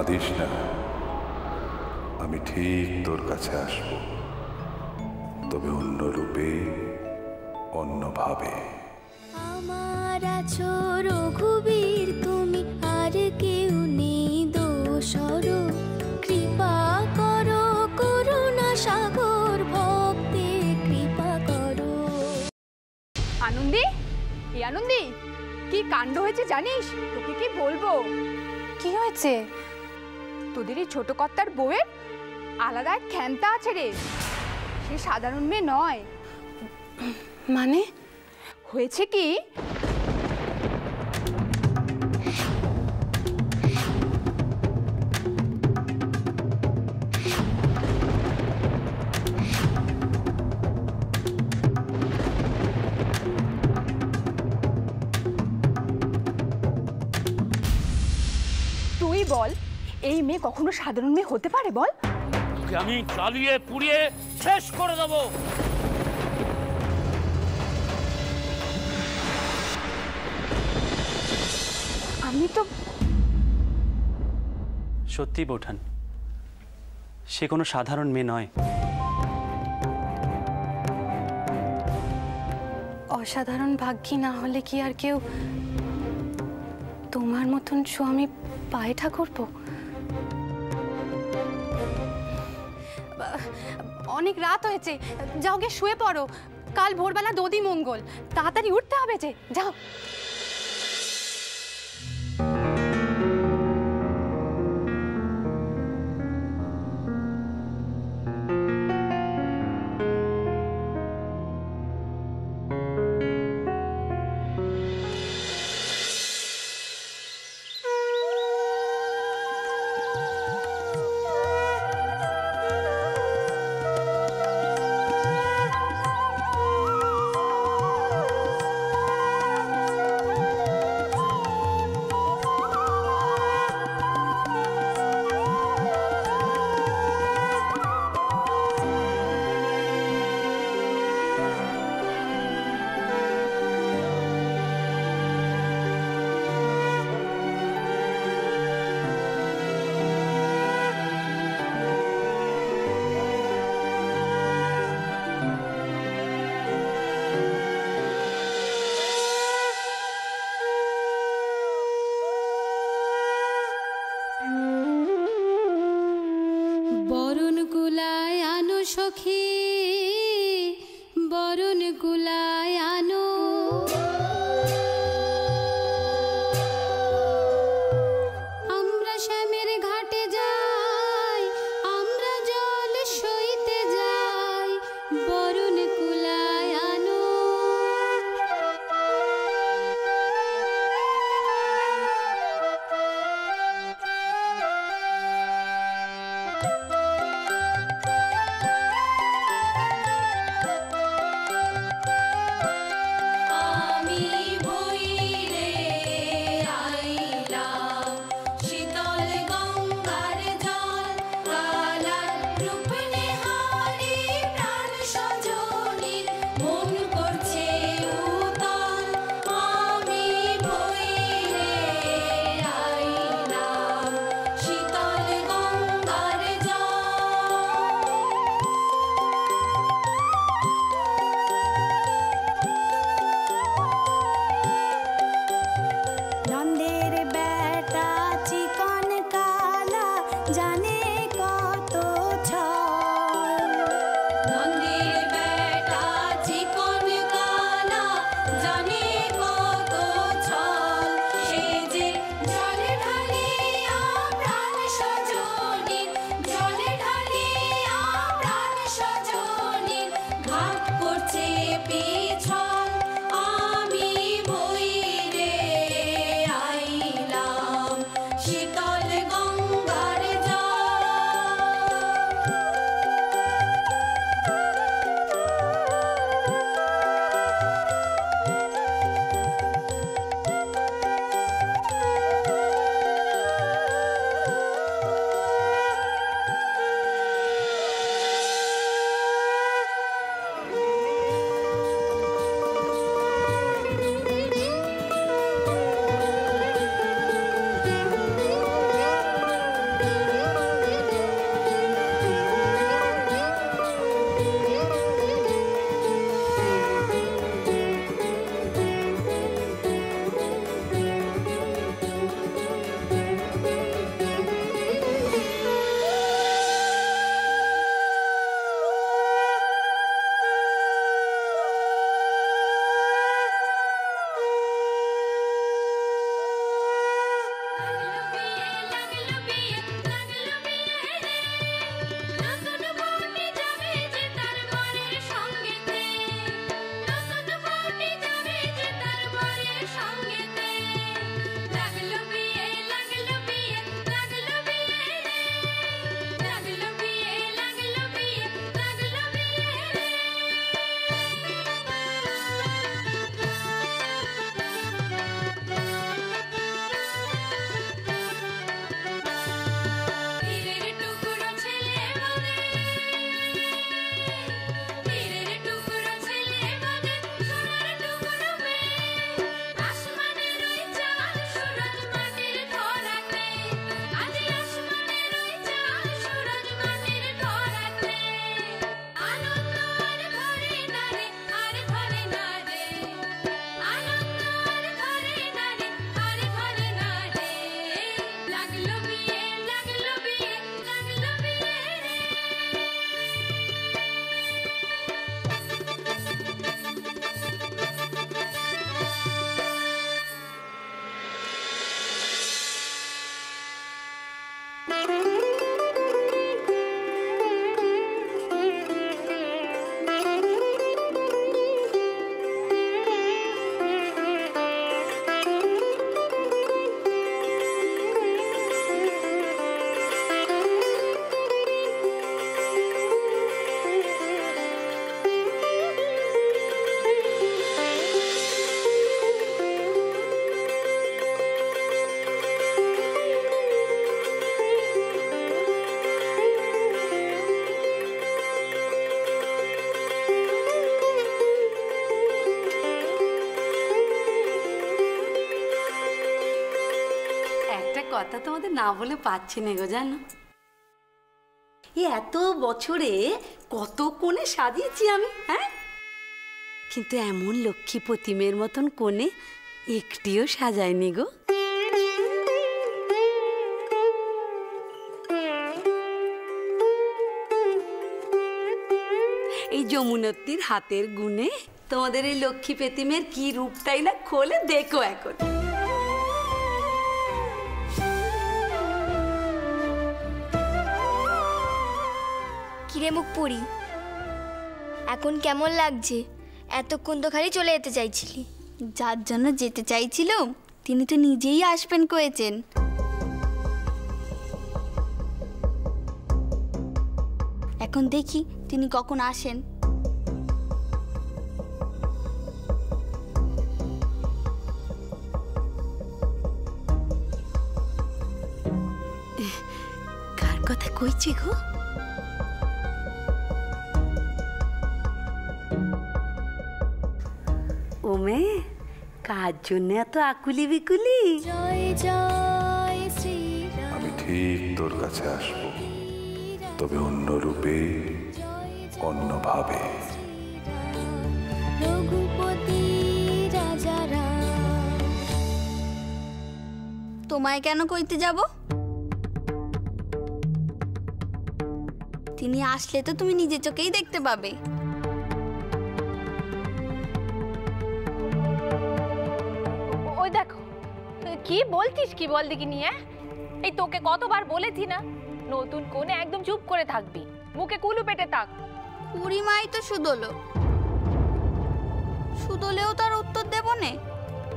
কাঁদিস না, আমি ঠিক তোর কাছে আসব, তবে অন্য রূপে, অন্যভাবে। আমার আছো রঘুবীর তুমি, আর কেউ নেই দোসর, কৃপা করো করুণা সাগর, ভক্তে কৃপা করো। আনন্দী, এই আনন্দী, কি কাণ্ড হয়েছে জানিস? তোকে কি বলবো। কি হয়েছে? তোদের এই ছোট কর্তার বউয়ের আলাদা এক ক্ষমতা আছে রে। সে সাধারণ মেয়ে নয়। মানে হয়েছে কি, তুই বল, এই মেয়ে কখনো সাধারণ মেয়ে হতে পারে বল? আমি জ্বালিয়ে পুড়িয়ে শেষ করে দেবো। আমি তো সত্যি বৌঠান, সে কোনো সাধারণ মেয়ে নয়। অসাধারণ ভাগ্যী না হলে কি আর কেউ তোমার মতন স্বামী পায় ঠাকুরপো? অনেক রাত হয়েছে, যাও গিয়ে শুয়ে পড়ো। কাল ভোরবেলা দধি মঙ্গল, তাড়াতাড়ি উঠতে হবে যে, যাও। বরণ কুলায় আনো সখী, বরণ কুলায় আনো, আমরা শ্যামের ঘাটে যাই, আমরা জল সইতে যাই, বরণ কুলায় আনো। কথা তোমাদের না বলে পাচ্ছি না গো, জানো এত বছরে কত কোণে সাজিয়েছি আমি, হ্যাঁ, কিন্তু এমন লক্ষ্মী প্রতিমের মতন কোণে একটিও সাজায়নি গো। এই যমুনাত্রীর হাতের গুণে তোমাদের এই লক্ষ্মী প্রতিমের কি রূপটাই না খোলে দেখো এখন। কিরে মুখ পুরি, এখন কেমন লাগছে? এতক্ষণ তো খালি চলে যেতে চাইছিলি। যার জন্য যেতে চাইছিলাম তিনি তো নিজেই আসবেন কয়েছেন। এখন দেখি তিনি কখন আসেন। কার কথা কইছে গো? ওমে, কার জন্য এত আকুলি বিকুলি? জয় জয় শ্রী আমি ঠিক তোর কাছে আসবো, তবে অন্য রূপে, অন্যভাবে। রঘুপতি রাজা রাম। তোমায় কেন কইতে যাব? তিনি আসলে তো তুমি নিজের চোখেই দেখতে পাবে। ওই দেখো, কি বলছিস, কি বল দেখি নিয়ে। এই তোকে কতবার বলেছি না, নতুন কোণে একদম চুপ করে থাকবি, মুখে কুলু পেটে থাক। বুড়িমাই তো শুধলো, শুধলেও তার উত্তর দেব নে,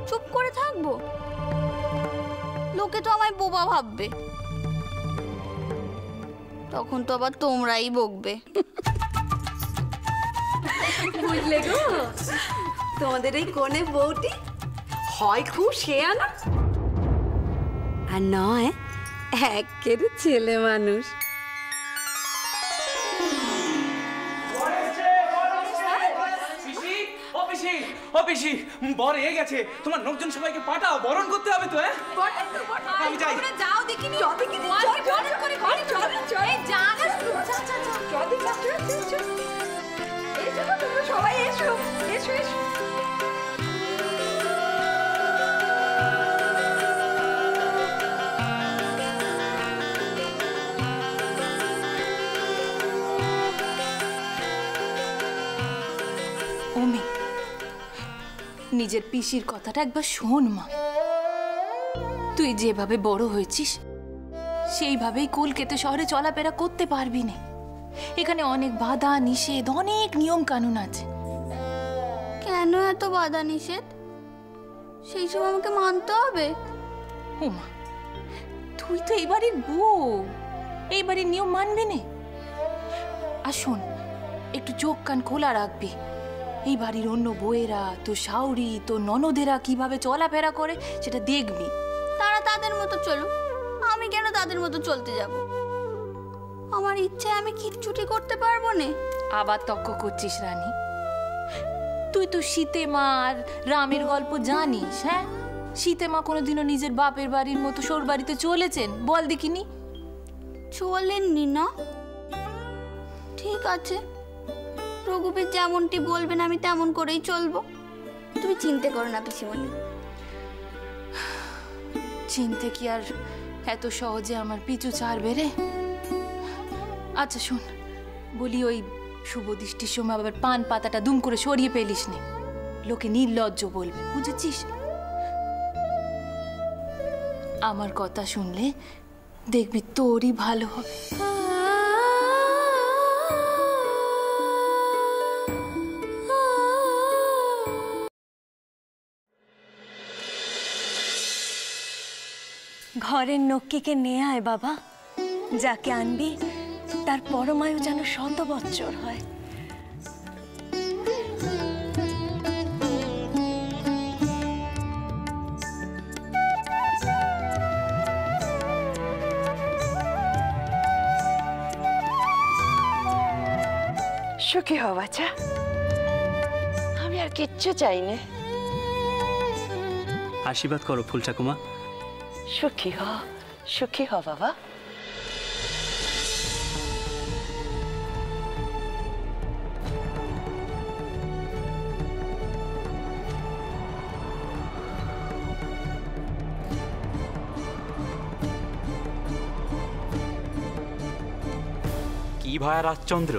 চুপ করে থাকবো? লোকে তো আমায় বোবা ভাববে, তখন তো আবার তোমরাই বকবে। বুঝলে গো, তোমাদের এই কোণে বউটি হয় খুব শেয়ানা, আর নয় একেবারে ছেলে মানুষ। বর এ গেছে, তোমার লোকজন সবাইকে পাঠাও, বরণ করতে হবে তো। আমি যাই। যাও দেখিনি, সবাই এসো এসো এসো। ওমে, নিজের পিসির কথাটা একবার শোন মা। তুই যেভাবে বড় হয়েছিস সেইভাবেই কলকাতা শহরে চলাফেরা করতে পারবি না। এখানে অনেক বাধা নিষেধ, অনেক নিয়ম কানুন আছে। কেন এত বাধা নিষেধ? সেই সব আমাকে মানতে হবে? ওমা, তুই তো এই বাড়ির বউ, এই বাড়ির নিয়ম মানবি না? আর শোন, একটু চোখ কান খোলা রাখবি। এই বাড়ির অন্য বউয়েরা, তোর শাউরি, তোর ননদেরা কিভাবে চলাফেরা করে সেটা দেখবি। তারা তাদের মতো চলুক, আমি কেন তাদের মতো চলতে যাব? আমার ইচ্ছায় আমি কিচ্ছুটি করতে পারবো না। আবার তর্ক করছিস রানী? তুই তো সীতে মা আর রামের গল্প জানিস, হ্যাঁ? সীতে মা কোনোদিনও নিজের বাপের বাড়ির মতো সোর বাড়িতে চলেছেন? বল দেখিনি। চলেননি না? ঠিক আছে, রঘুবীর যেমনটি বলবেন আমি তেমন করেই চলবো। তুমি চিন্তা করো না পিসিমণি। চিনতে কি আর এত সহজে আমার পিছু ছাড়বে রে? আচ্ছা শোন, বলি ওই শুভ দৃষ্টির সময় আবার পান পাতাটা দুম করে সরিয়ে পেলিস নে, লোকে নির্লজ্জ বলবে, বুঝেছিস? আমার কথা শুনলে দেখবি তোরই ভালো হবে। ঘরের নক্কিকে নিয়ে আয় বাবা, যাকে আনবি তার পরমায়ু যেন 100 বৎসর হয়। সুখী হও বাচ্চা, আমি আর কিচ্ছু চাই না। আশীর্বাদ করো ফুল ঠাকুমা। সুখী হ, সুখী হ বাবা। কি ভায়া রাজচন্দ্র,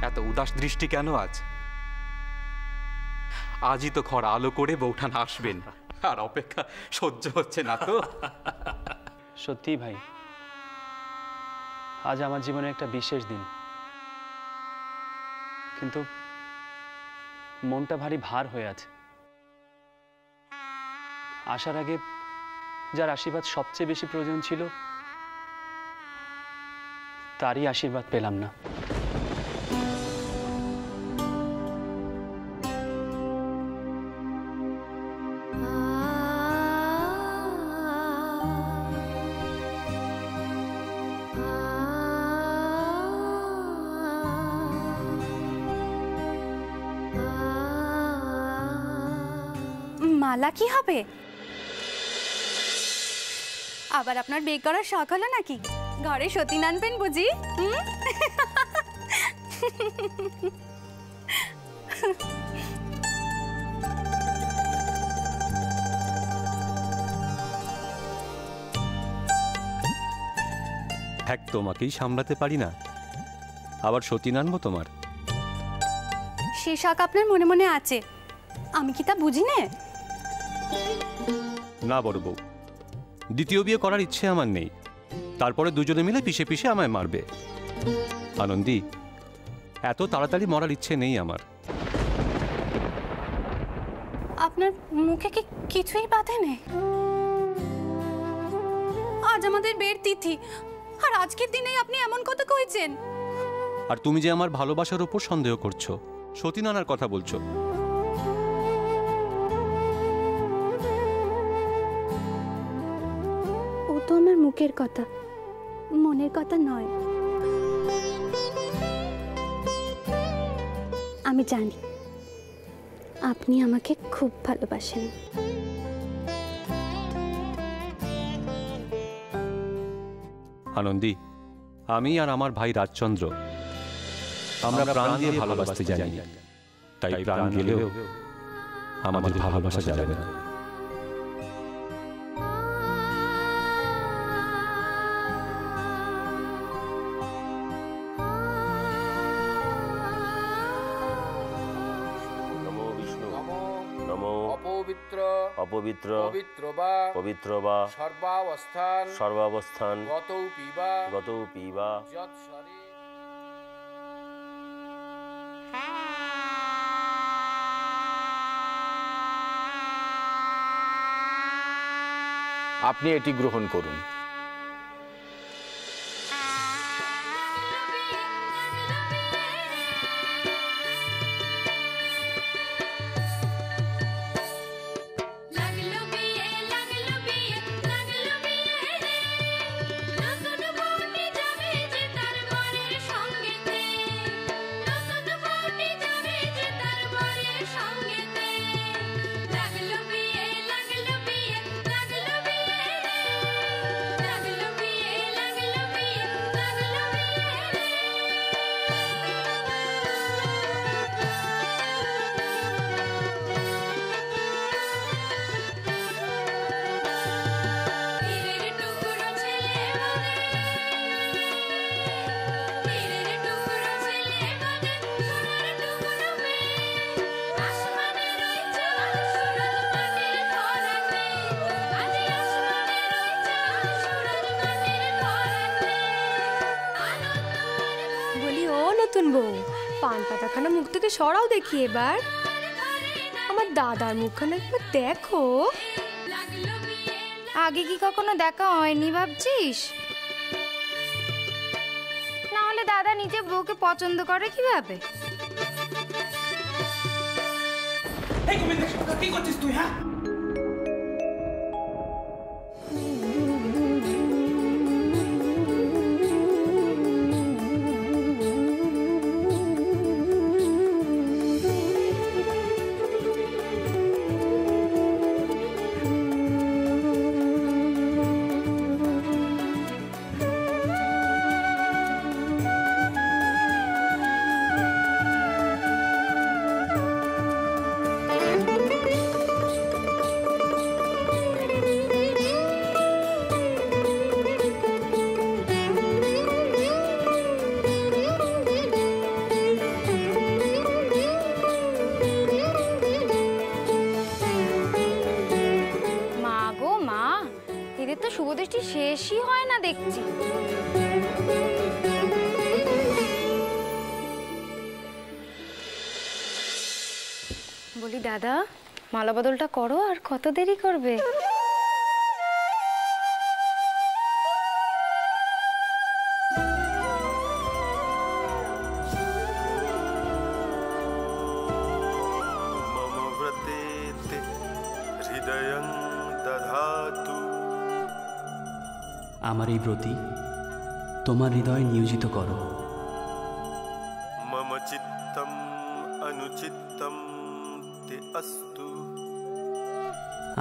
এত উদাস দৃষ্টি কেন আজ? আজই তো ঘর আলো করে বৌঠান আসবেন, আর অপেক্ষা সহ্য হচ্ছে না তো। সত্যি ভাই, আজ আমার জীবনে একটা বিশেষ দিন, কিন্তু মনটা ভারী ভার হয়ে আছে। আসার আগে যার আশীর্বাদ সবচেয়ে বেশি প্রয়োজন ছিল, তারই আশীর্বাদ পেলাম না। মালা কি হবে? আবার আপনার বিয়ে করার শখ হলো নাকি? ঘরে সতীন আনবেন বুঝি? এক তোমাকেই সামলাতে পারি না, আবার সতীন আনবো তোমার? সে শখ আপনার মনে মনে আছে, আমি কি তা বুঝি না? না বড় বউ, দ্বিতীয় বিয়ে করার ইচ্ছে আমার নেই। তারপরে দুজনে মিলে পিষে পিষে আমায় মারবে। আনন্দী, এত তাড়াতাড়ি মরার ইচ্ছে নেই আমার। আপনার মুখে কি কিছুই বাধে নেই? আজ আমাদের বিয়ের তিথি, আর আজকের দিনেই আপনি এমন কথা কইছেন। আর তুমি যে আমার ভালোবাসার উপর সন্দেহ করছো, সতীন আনার কথা বলছো। ও তো আমার মুখের কথা, মনের কথা নয়। আমি জানি আপনি আমাকে খুব ভালোবাসেন। আনন্দী, আমি আর আমার ভাই রাজচন্দ্র আমরা প্রাণ দিয়ে ভালোবাসতে জানি, তাই প্রাণ গেলেও আমাদের ভালোবাসা যাবে না। অপবিত্র পবিত্র বা সর্বাবস্থান গতৌ পিবা। আপনি এটি গ্রহণ করুন। নতুন বউ, পান পাতাখানা মুখ থেকে সরাও দেখি এবার। আমার দাদার মুখখানা একবার দেখো। আগে কি কখনো দেখা হয়নি ভাবছিস? না হলে দাদা নিজে বউকে পছন্দ করে কিভাবে? কি করছিস তুই? হ্যাঁ, দেখছি। বলি দাদা, মালা বদলটা করো, আর কত দেরি করবে? আমার এই ব্রতী তোমার হৃদয় নিয়োজিত করো। মম চিত্তম অনুচিত্তম তে অস্তু।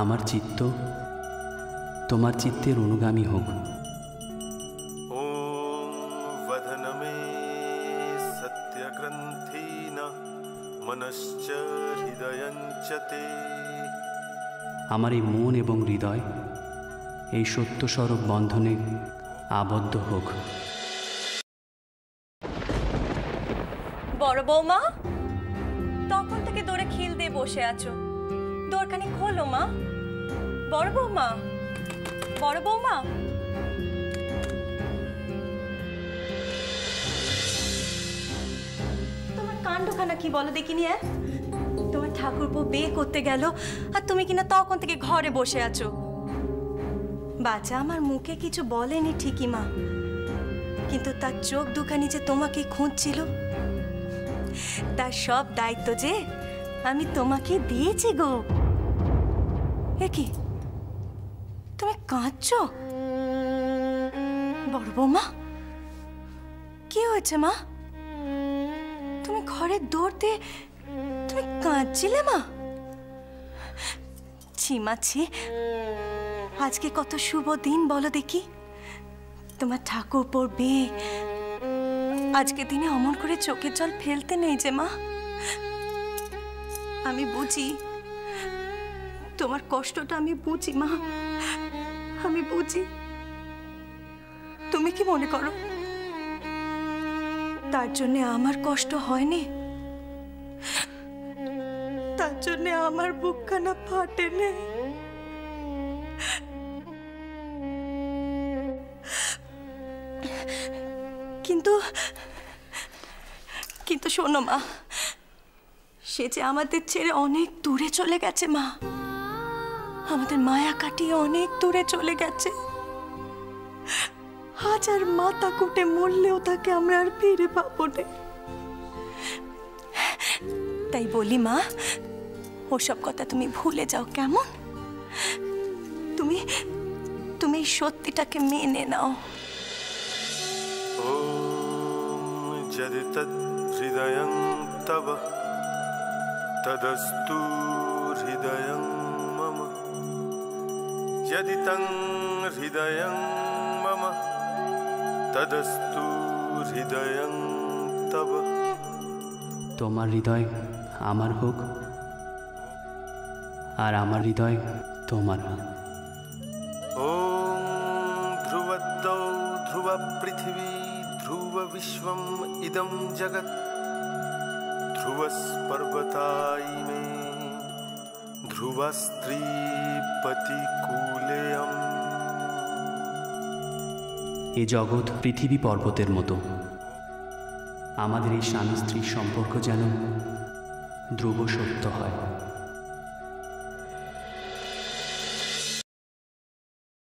আমার চিত্ত তোমার চিত্তের অনুগামী হোক। ওম বদনমে সত্যগ্রন্থিনা মনশ্চ হৃদয়ঞ্চ তে। আমার এই মন এবং হৃদয় এই সত্যস্বরূপ বন্ধনে আবদ্ধ হোক। বড় বৌমা, তখন থেকে দৌড়ে খিল দিয়ে বসে আছো, দোরখানি খোলো মা। বড় বৌমা, বড় বৌমা। তোমার কাণ্ডখানা কি বলো দেখিনি? তোমার ঠাকুরপো বিয়ে করতে গেল আর তুমি কিনা তখন থেকে ঘরে বসে আছো। বাচ্চা আমার মুখে কিছু বলেনি ঠিকই মা, কিন্তু তার চোখ দুখানি যে তোমাকে খুঁজছিল, তার সব দায়িত্ব যে আমি তোমাকে দিয়েছি গো। এ কি, তুমি কাঁদছো? বড় বৌমা, কি হয়েছে মা? তুমি ঘরের দৌড়তে তুমি কাঁদছিলে মা? ছি মা ছি, আজকে কত শুভ দিন বলো দেখি। তোমার ঠাকুর পড়বে, আজকে দিনে অমন করে চোখের জল ফেলতে নেই যে মা। আমি বুঝি তোমার কষ্টটা, আমি বুঝি মা, আমি বুঝি। তুমি কি মনে করো তার জন্য আমার কষ্ট হয়নি? তার জন্য আমার বুকখানা ফাটেনি? কিন্তু কিন্তু শোনো মা, সে যে আমাদের ছেড়ে অনেক দূরে চলে গেছে মা, আমাদের মায়া কাটিয়ে অনেক দূরে চলে গেছে। হাজার মাথা কুটে মরলেও তাকে আমরা আর ফিরে পাবো না। তাই বলি মা, ওসব কথা তুমি ভুলে যাও কেমন? তুমি তুমি এই সত্যিটাকে মেনে নাও। यदि तद्हृदयं तव तदस्तु हृदयं मम। यदि तं हृदयं मम तदस्तु हृदयं तव। তোমার হৃদয় আমার হোক আর আমার হৃদয় তোমার। ওম ধ্রুবদ্দৌ ধ্রুব পৃথিবী ধ্রুব বিশ্বম ইদম জগৎ ধ্রুবস্পর্বতাইমে ধ্রুবস্ত্রী পতিকূলেয়ম। এ জগৎ পৃথিবী পর্বতের মতো, আমাদের এই স্বামী স্ত্রীর সম্পর্ক যেন ধ্রুব সত্য হয়।